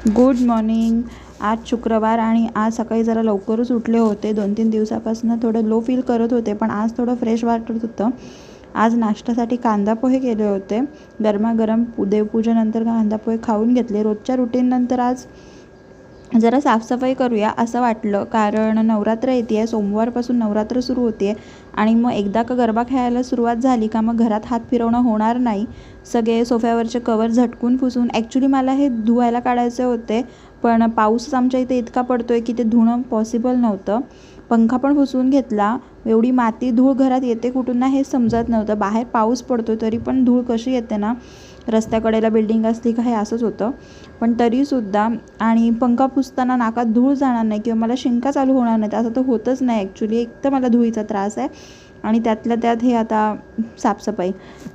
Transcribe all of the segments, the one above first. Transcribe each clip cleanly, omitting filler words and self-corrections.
Good morning. आज शुक्रवार आणि आज सकाळी जरा लवकरच उठले होते. 2-3 दिवसापासून थोडं लो फील करत होते, पण आज थोडं फ्रेश वाटत होतं. आज नाश्त्यासाठी कांदा पोहे केले होते. गरमागरम देवपूजेनंतर कांदा पोहे खाऊन घेतले. रोजच्या रुटीननंतर आज जरा साफसफाई करूया असं वाटलं, कारण नवरात्र येते आहे. सोमवारपासून नवरात्र सुरू होते आहे आणि मग एकदा का गरबा खेळायला सुरुवात झाली का मग घरात हात फिरवणं होणार नाही. सगळे सोफ्यावरचे कवर झटकून पुसून ॲक्च्युली मला हे धुवायला काढायचे होते, पण पाऊस आमच्या इथे इतका पडतो आहे की ते धुणं पॉसिबल नव्हतं. पंखा पण पुसून घेतला. एवढी माती धूळ घरात येते कुठून ना हे समजत नव्हतं. बाहेर पाऊस पडतो तरी पण धूळ कशी येते ना, रस्त्याकडेला बिल्डिंग असली का हे असंच होतं. पण तरीसुद्धा आणि पंखा पुसताना नाकात धूळ जाणार नाही किंवा मला शिंका चालू होणार नाहीत असं तर होतच नाही. ॲक्च्युली एक तर मला धुळीचा त्रास आहे आणि त्यातल्या त्यात हे आता साफसफाई,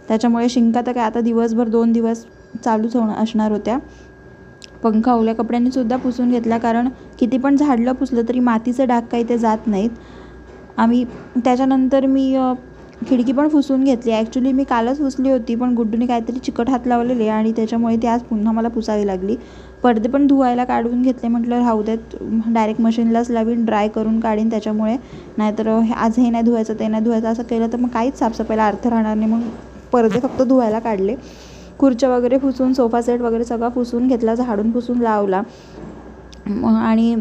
त्याच्यामुळे शिंका तर काय आता दिवसभर 2 दिवस चालूच असणार होत्या. पंखा ओल्या कपड्यांनी सुद्धा पुसून घेतला, कारण किती पण झाडलं पुसलं तरी मातीचे डाग काही ते जात नाहीत. त्याच्यानंतर मी खिडकी पण पुसून घेतली. ॲक्च्युली मी कालच पुसली होती, पण गुड्डूने काहीतरी चिकट हात लावलेले आणि त्याच्यामुळे ती आज पुन्हा मला पुसावी लागली. पडदे पण धुवायला काढून घेतले. म्हटलं राहू देत, डायरेक्ट मशीनलाच लावीन, ड्राय करून काढीन. त्याच्यामुळे नाहीतर आज हे नाही धुवायचं ते नाही धुवायचं असं केलं तर मग काहीच साफसफाईला अर्थ राहणार नाही. मग पडदे फक्त धुवायला काढले. खुर्च्या वगैरे पुसून, सोफा सेट वगैरे सगळा पुसून घेतला, झाडून पुसून लावला आणि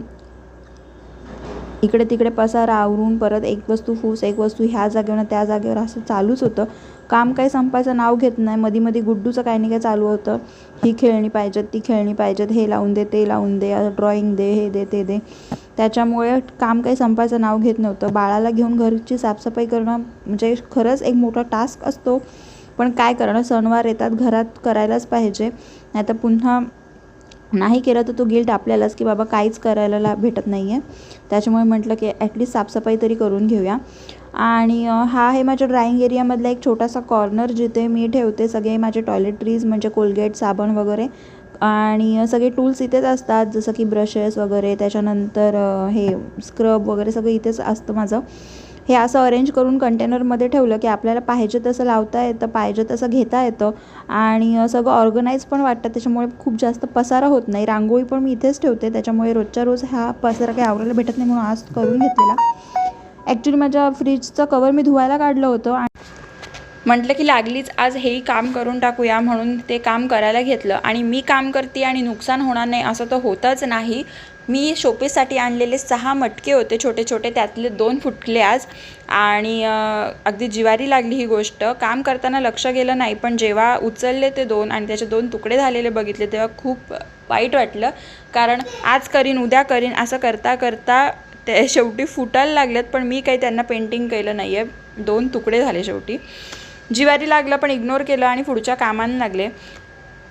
इकडे तिकडे पसारा आवरून परत एक वस्तू फूस, एक वस्तू ह्या जागेवर त्या जागेवर असं चालूच होतं. काम काही संपायचं नाव घेत नाही. मध्ये गुड्डूचं काही नाही काय चालू होतं. ही खेळणी पाहिजेत, ती खेळणी पाहिजेत, हे लावून दे, ते लावून दे, ड्रॉइंग दे, हे दे, ते दे. त्याच्यामुळे काम काही संपायचं नाव घेत नव्हतं. बाळाला घेऊन घरची साफसफाई करणं म्हणजे खरंच एक मोठा टास्क असतो, पण काय करणं, सणवार येतात, घरात करायलाच पाहिजे. नाहीतर पुन्हा नाही केलं तर तो गिल्ट आपल्यालाच की बाबा काहीच करायला भेटत नाही आहे. त्याच्यामुळे म्हटलं की ॲटलिस्ट साफसफाई तरी करून घेऊया. आणि हा आहे माझ्या ड्राइंग एरियामधला एक छोटासा कॉर्नर, जिथे मी ठेवते सगळे माझे टॉयलेटरीज म्हणजे कोलगेट, साबण वगैरे, आणि सगळे टूल्स इथेच असतात, जसं की ब्रशेस वगैरे. त्याच्यानंतर हे स्क्रब वगैरे सगळं इथेच असतं माझं. हे असं अरेंज करून कंटेनरमध्ये ठेवलं की आपल्याला पाहिजे तसं लावता येतं, पाहिजे तसं घेता येतं आणि सगळं ऑर्गनाईज पण वाटतं. त्याच्यामुळे खूप जास्त पसारा होत नाही. रांगोळी पण मी इथेच ठेवते, त्याच्यामुळे रोजच्या रोज हा पसारा काही आवरायला भेटत नाही, म्हणून आज करून घेतलेला. ॲक्च्युली माझ्या फ्रीजचं कवर मी धुवायला काढलं होतं आणि म्हटलं की लागलीच आज हेही काम करून टाकूया, म्हणून ते काम करायला घेतलं. आणि मी काम करते आणि नुकसान होणार नाही असं तर होतच नाही. मी शोपीससाठी आणलेले 6 मटके होते छोटे छोटे, त्यातले 2 फुटले आज आणि अगदी जिवारी लागली ही गोष्ट. काम करताना लक्ष गेलं नाही, पण जेव्हा उचलले ते 2 आणि त्याचे 2 तुकडे झालेले बघितले तेव्हा खूप वाईट वाटलं. कारण आज करीन, उद्या करीन असं करता करता ते शेवटी फुटायला लागलेत, पण मी काही त्यांना पेंटिंग केलं नाही आहे. 2 तुकडे झाले शेवटी. जिवारी लागलं पण इग्नोर केलं आणि पुढच्या कामांना लागले.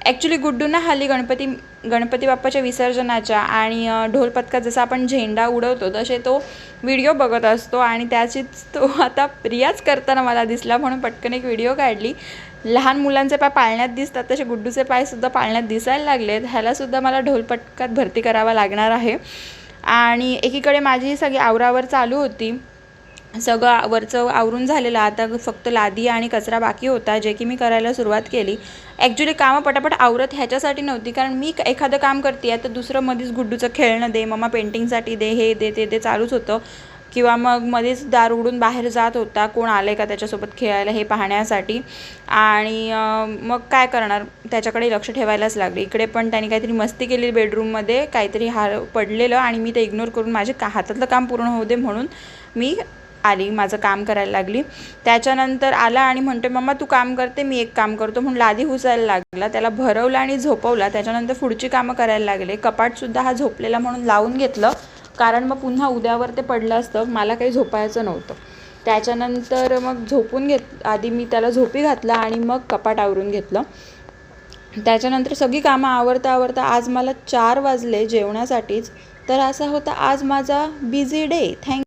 ॲक्च्युली गुड्डूंना हल्ली गणपती बाप्पाच्या विसर्जनाच्या आणि ढोलपथकात जसा आपण झेंडा उडवतो तसे तो व्हिडिओ बघत असतो आणि त्याचीच तो आता रियाज करताना मला दिसला, म्हणून पटकन एक व्हिडिओ काढली. लहान मुलांचे पाय पाळण्यात दिसतात तसे गुड्डूचे पायसुद्धा पाळण्यात दिसायला लागलेत. ह्यालासुद्धा मला ढोलपथकात भरती करावा लागणार आहे. आणि एकीकडे माझी सगळी आवरावर चालू होती. सगळं वरचं आवरून झालेलं, आता फक्त लादी आणि कचरा बाकी होता, जे की मी करायला सुरुवात केली. ॲक्च्युली कामं पटापट आवरत ह्याच्यासाठी नव्हती, कारण मी एखादं काम करते आहे तर दुसरं मध्येच गुड्डूचं खेळणं दे, मम्मा पेंटिंगसाठी दे, हे दे, ते दे चालूच होतं. किंवा मग मध्येच दार उघडून बाहेर जात होता, कोण आलं आहे का त्याच्यासोबत खेळायला हे पाहण्यासाठी. आणि मग काय करणार, त्याच्याकडे लक्ष ठेवायलाच लागले. इकडे पण त्याने काहीतरी मस्ती केली बेडरूममध्ये, काहीतरी हार पडलेलं आणि मी ते इग्नोर करून माझे हातातलं काम पूर्ण होऊ दे म्हणून मी आली, माझं काम करायला लागली. त्याच्यानंतर आला आणि म्हणतो मम्मा तू काम करते, मी एक काम करतो म्हणून लादी हुसायला लागला. त्याला भरवलं आणि झोपवला. त्याच्यानंतर पुढची कामं करायला लागले. कपाटसुद्धा हा झोपलेला म्हणून लावून घेतलं, कारण मग पुन्हा उद्यावर ते पडलं असतं, मला काही झोपायचं नव्हतं. त्याच्यानंतर मग आधी मी त्याला झोपी घातला आणि मग कपाट आवरून घेतलं. त्याच्यानंतर सगळी कामं आवरता आज मला 4 वाजले जेवणासाठीच. तर असा होता आज माझा बिझी डे. थँक्यू.